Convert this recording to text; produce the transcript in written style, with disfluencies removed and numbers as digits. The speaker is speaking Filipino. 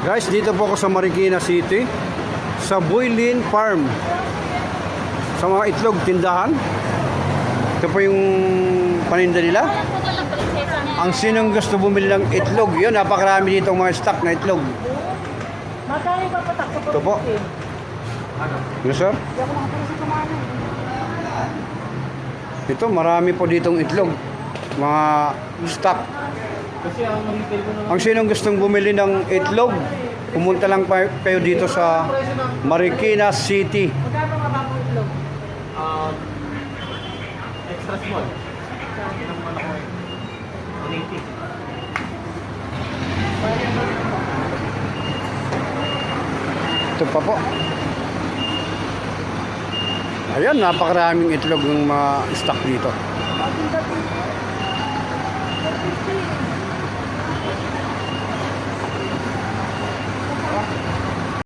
Guys, dito po ako sa Marikina City, sa Buylin Farm, sa mga itlog tindahan. Ito po yung paninda nila. Ang sinong gusto bumili ng itlog, yun, napakarami dito mga stock na itlog. Magkano ba patak sa Ito po. Yes, sir. Ito, marami po ditong itlog, mga stock. Kasi ang retail ko naman. Ang sinong gustong bumili ng itlog, pumunta lang kayo dito sa Marikina City. Magkano nga ba ang itlog? Extra small. Yan ang ano ko eh. 180. Ito pa po. Ayan, napakaraming itlog ng mga stock dito. Pagdating